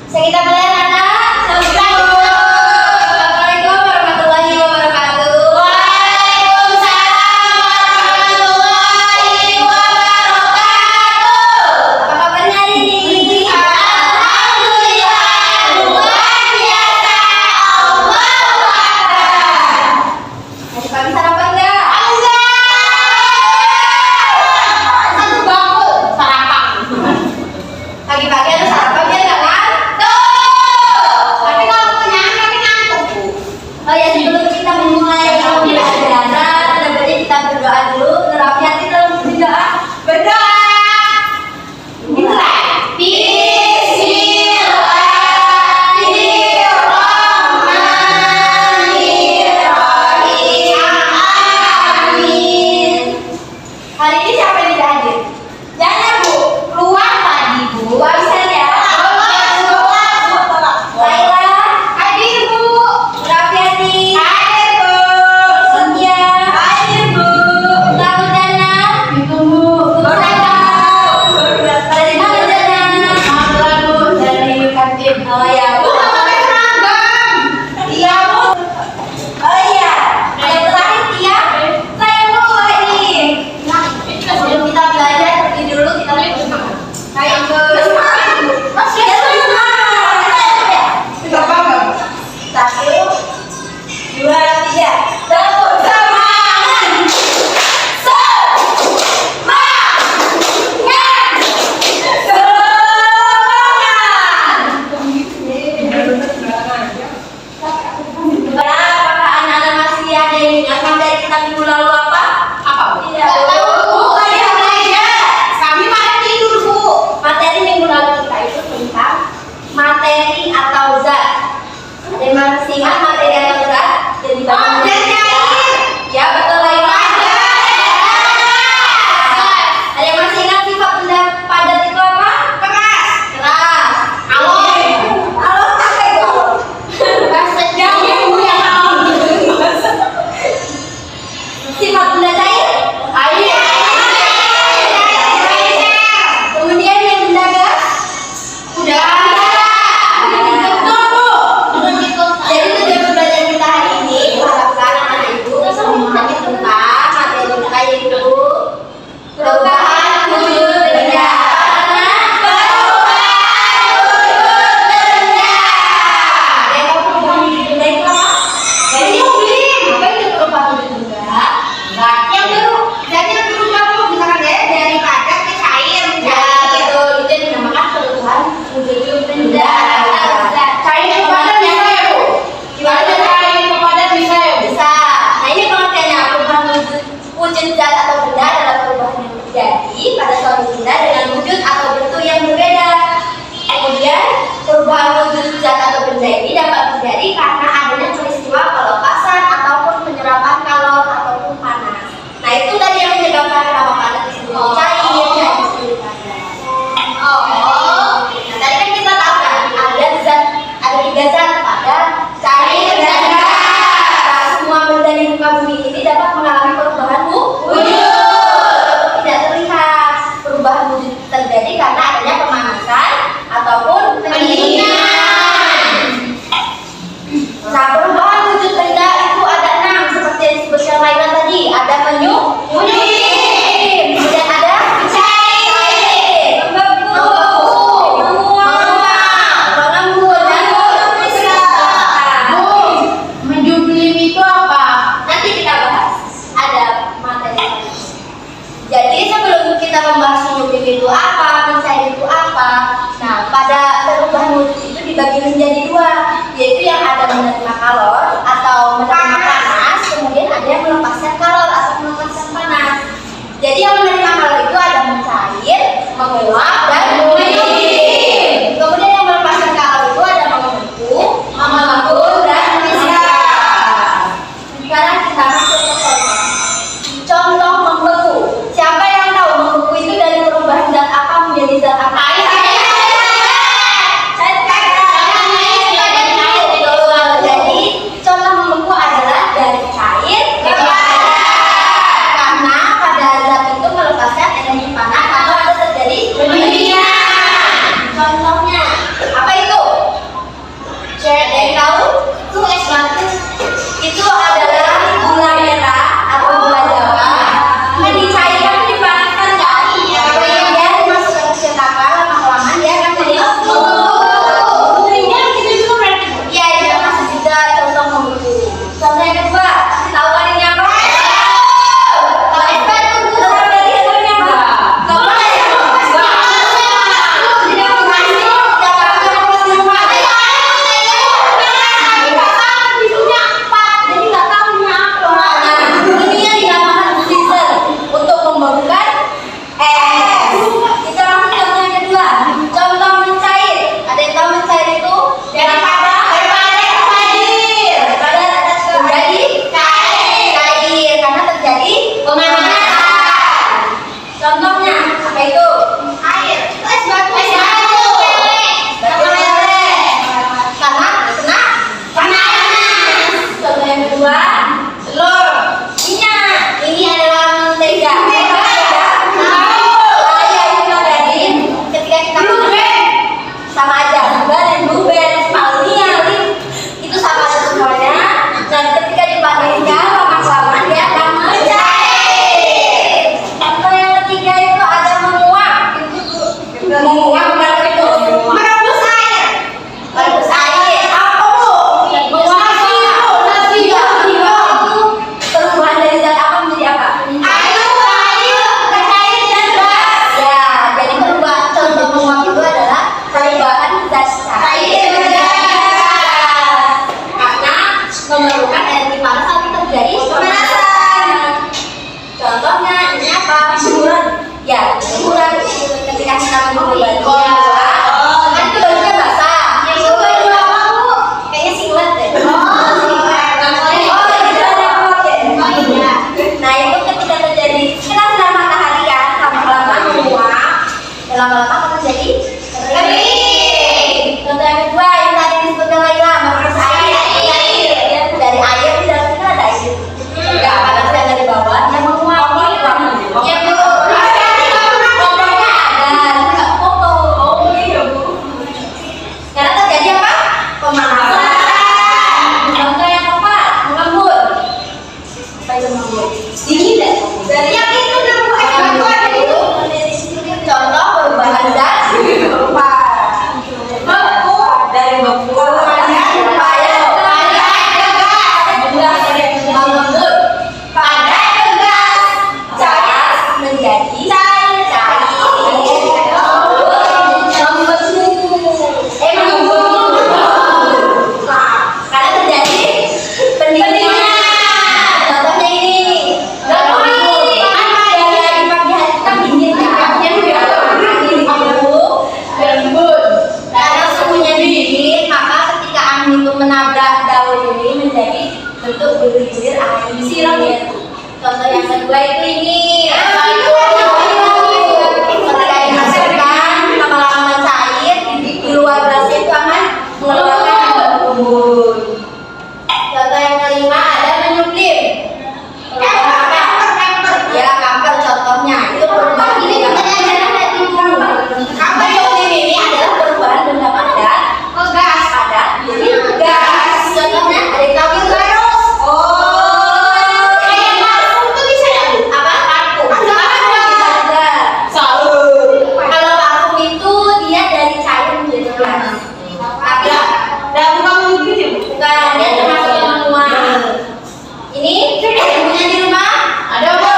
Saya kita mulai anak. Assalamualaikum warahmatullahi wabarakatuh. Waalaikumsalam warahmatullahi wabarakatuh. Apa kabarnya hari ini? Alhamdulillah, luar biasa. Allahu Akbar. Tadi pagi sarapan enggak? Enggak. Satu bakul sarapan. Pagi-pagi ada sarapan ya enggak kan? Tapi kalau kenyang tapi ngantuk, Bu. Oh ya, sebelum kita memulai pembelajaran, ada baiknya kita berdoa dulu. Terapi hati dalam berdoa. Berdoa. Dimulai. Bismillahirrahmanirrahim. Amin. Hari ini siapa yang tidak hadir? Jangan, Bu. Keluar tadi, Bu. Warisan ya. Laila, Hadir, Bu. Rafiati, Hadir, Bu. Cynthia, Hadir, Bu. Laudana, Baru datang. dari mana Dana? Alhamdulillah, Bu. Dari kantin. Oh ya, Bu, nggak pakai seragam. Iya, Bu. oh iya, yang terakhir Tia, Saya mau ini. sebelum kita belajar pergi dulu kita Kayak ke masih ada Tidak bangga. 1, 2, 3, dapur Semangat. Ya, apakah anak-anak masih ada yang ingat materi kita minggu lalu apa? Apa? Tidak, Nggak Bu. tahu, Bu. Tadi apa aja? Kami malah tidur, Bu. Materi minggu lalu kita itu tentang materi atau zat. Ada yang masih ingat materi atau zat? Jadi Oh, zat cair. Ya, betul Laila. Ada yang masih ingat sifat benda padat itu apa? Keras. Keras. Alloy. Alot apa itu? Bahasa Jawa, Bu, yang alloy. Sifat benda cair? Air. Kemudian yang benda gas? Udah. Betul, Bu. Jadi tujuan pembelajaran kita hari ini mengharapkan anak ibu bisa memahami tentang materi kita yaitu perubahan wujud benda. Ada yang tahu perubahan wujud benda itu apa? Jadi bling. Apa itu perubahan wujud benda? Nah, yang baru, jadi yang berubah, Bu, misalkan ya, dari padat ke cair, Ya betul, itu yang dinamakan perubahan wujud benda. Cair ke padat bisa ya, Bu? Gimana Ada cara? cair ke padat bisa ya, Bu? Bisa. Nah ini pengertiannya perubahan wujud zat atau benda adalah perubahan yang terjadi pada suatu benda dengan wujud atau bentuk yang berbeda. Kemudian perubahan wujud zat atau benda ini dapat terjadi karena adanya peristiwa pelepasan ataupun penyerapan kalor ataupun panas. Nah itu tadi yang menyebabkan kenapa panas disebut cair, cair disebut panas. Oh. Nah tadi kan kita tahu kan ada 3 zat padat, cair, dan gas. Nah, semua benda di muka bumi ini dapat mengalami perubahan wujud. Tidak terlihat perubahan wujud terjadi karena adanya pemanasan ataupun pendinginan. Nah, perubahan wujud benda itu ada 6 seperti yang disebutkan Laila tadi. Ada munyim, kemudian ada cair, membeku, menguap, mengembun, dan mengkristal. Bu, menjublim itu apa? Nanti kita bahas. Ada materi. Jadi sebelum kita membahas menyublim itu apa, mencair itu apa, nah pada perubahan wujud itu dibagi menjadi 2, yaitu yang ada menerima kalor atau menerima panas, kemudian ada yang melepaskan kalor atau melepaskan panas. Jadi yang menerima kalor itu ada mencair, menguap, dan menyublim. Kemudian yang melepaskan kalor itu ada membeku, mengembun, dan mengkristal. Sekarang kita masuk ke contoh. Contoh membeku. Siapa yang tahu membeku itu dari perubahan zat apa menjadi zat apa? Jadi contoh dia termasuk yang menguat. Ini yang punya di rumah? Ada Bu.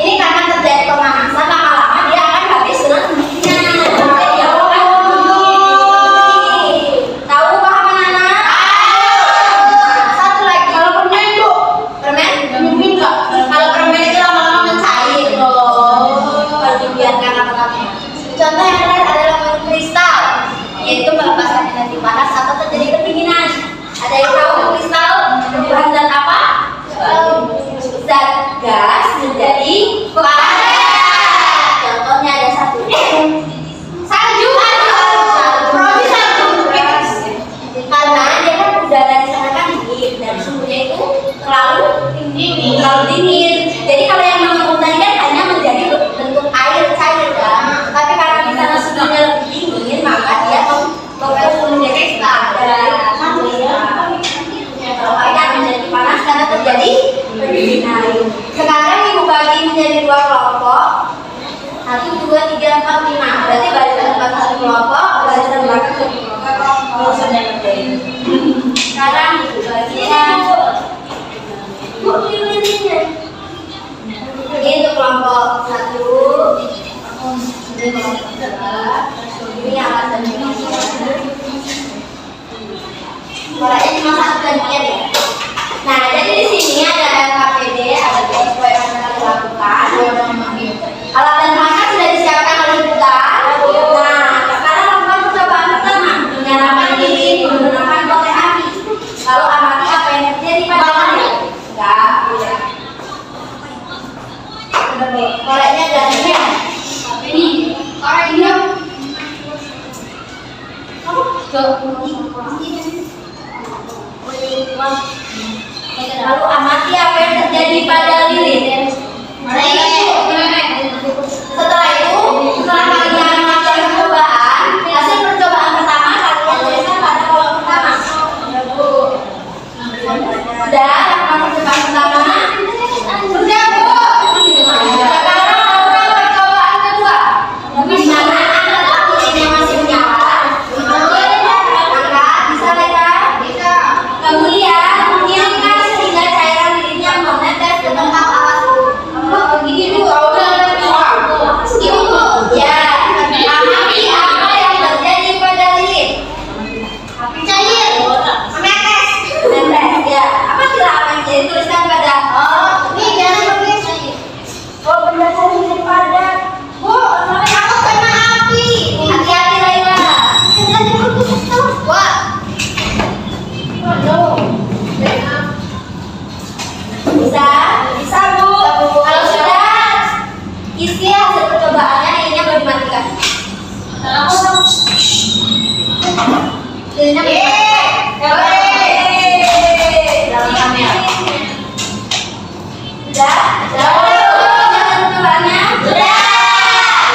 Ini karena terjadi pemanasan, lama-lama dia akan habis dengan sendirinya. Jadi dia akan tahu paham anak-anak? Satu lagi. Kalau permen Bu, Permen? nyumpin nggak? Kalau permen itu lama-lama mencair. Kalau dibiarkan lama-lama. Contoh yang lain adalah kristal, yaitu melepaskan energi panas atau terjadi kedinginan. Ada yang tahu kristal berubah zat apa? Zat gas menjadi panas. Contohnya ada satu. Salju. Produksi salju. Karena dia kan udara di sana kan dingin dan suhunya itu terlalu dingin. Jadi kalau yang mengembang tadi kan hanya menjadi bentuk air cair kan. Tapi karena di sana suhunya lebih dingin, maka dia membentuk menjadi panas. Makanya menjadi panas karena terjadi pendinginan. Sekarang ibu bagi menjadi dua kelompok. 1, 2, 3, 4, 5. Berarti barisan depan satu kelompok, barisan belakang satu kelompok. Sekarang ibu bagian. Ini untuk kelompok 1. Ini kelompok 2. Ini alat dan polanya cuma satu bagian ya. Nah, jadi di sini ada KPD, ada PSW yang akan kita lakukan. Alat dan perangkat sudah disiapkan oleh kita. Nah, sekarang lakukan percobaan pertama, menyalakan lilin menggunakan korek api. Lalu amati apa yang terjadi pada kalian. Enggak, boleh. Koreknya gantinya. Ini korek ini. Lalu amati apa yang terjadi pada lilin. Setelah itu, setelah kalian melakukan percobaan, hasil percobaan pertama kalian tuliskan pada kolom pertama. Sudah lakukan percobaan pertama? Sudah Bu. Sekarang lakukan percobaan kedua. Di mana angkat lilinnya masih menyala. Angkat, bisa lihat? Bisa. Kemudian diamkan sehingga cairan lilinnya menetes ke tempat alas. Begini Bu. Ibu Bu. Ya. Amati apa yang terjadi pada lilin. Api cair. Menetes. Menetes. Ya. Apabila apa yang jadi tuliskan pada. Ini jangan tulis. Benda cair menjadi padat. Bu, aku kena api. Hati-hati Laila. Wah. Bisa? Bisa Bu. Kalau sudah, isi hasil percobaannya, lilinnya boleh dimatikan. Lilinnya boleh dalam kamera. Sudah? Sudah hasil percobaannya? Sudah.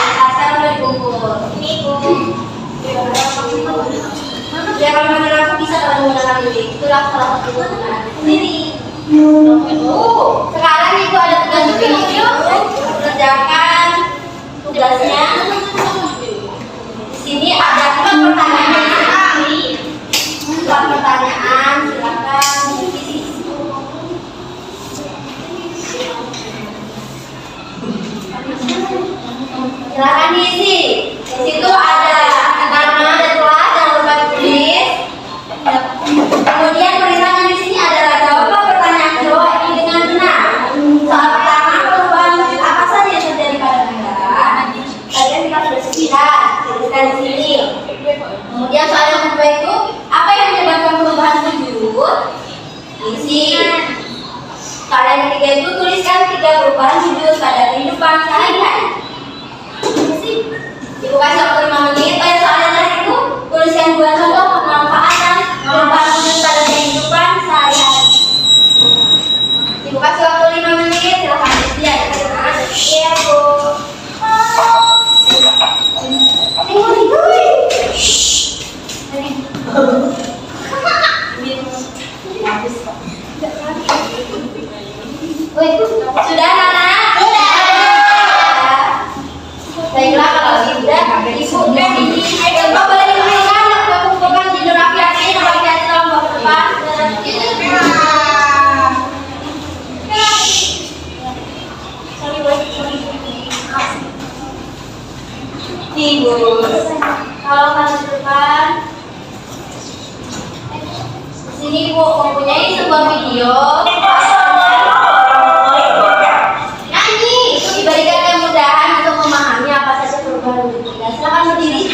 Sekarang boleh dikumpul. Ini Bu. Ya kalau manggil aku bisa kalau menggunakan lilin. Itulah salah satu penggunaan sendiri. Sekarang ibu ada tugas untuk yuk kerjakan tugasnya. Di sini ada 4 pertanyaan. 4 pertanyaan, silakan isi. Silakan diisi. Di situ ada nama dan kelas, jangan lupa ditulis. Kemudian tulisannya di sini adalah jawablah pertanyaan kedua ini dengan benar. Soal pertama, perubahan wujud apa saja yang terjadi pada negara? Kalian kita sudah sepihak, tuliskan di sini. Kemudian soal yang kedua itu, apa yang menyebabkan perubahan wujud? Isi. Soal yang ketiga itu, tuliskan 3 perubahan wujud pada kehidupan sehari-hari. Ibu kasih waktu 5 menit. Soal yang terakhir itu, tuliskan 2 contoh pemanfaatan perubahan wujud pada kehidupan sehari-hari. Ibu kasih waktu 5 menit, silahkan isi ya. Iya Bu. Sudah Nana? Sudah. Baiklah kalau sudah, ibu ini coba boleh dikumpulkan Kalau masa depan sini Bu mempunyai sebuah video nyanyi diberikan kemudahan untuk memahami apa saja perubahan wujud kita. Silakan berdiri.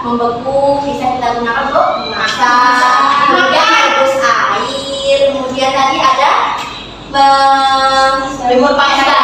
membeku, bisa kita gunakan untuk masak, kemudian rebus air, kemudian tadi ada menjemur pakaian.